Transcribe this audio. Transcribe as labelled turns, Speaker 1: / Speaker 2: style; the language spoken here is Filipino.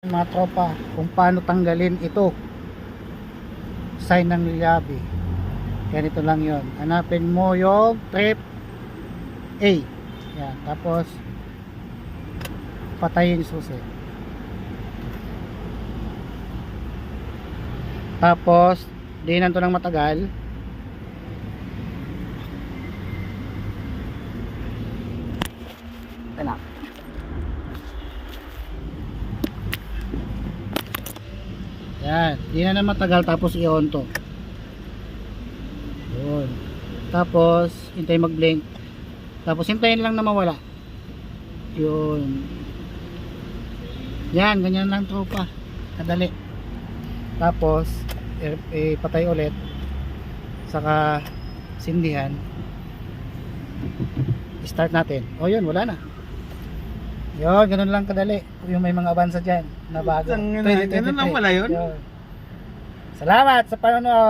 Speaker 1: mga tropa kung paano tanggalin ito sign ng lilabi. Ganito lang yon, hanapin mo yung trip A yan, tapos patayin yung susi, tapos diinan to ng matagal. Anak. Yan, di na matagal, tapos i-on to. Yun. Tapos hintay mag-blink. Tapos hintayin lang na mawala. Yun. Yan, ganyan lang tropa. Kadali. Tapos ipatay ulit. Saka sindihan. Start natin. O yun, wala na. Yun, ganun lang kadali. Yung may mga avansa dyan na bago.
Speaker 2: Ganun lang pala yun.
Speaker 1: Salamat sa panonood.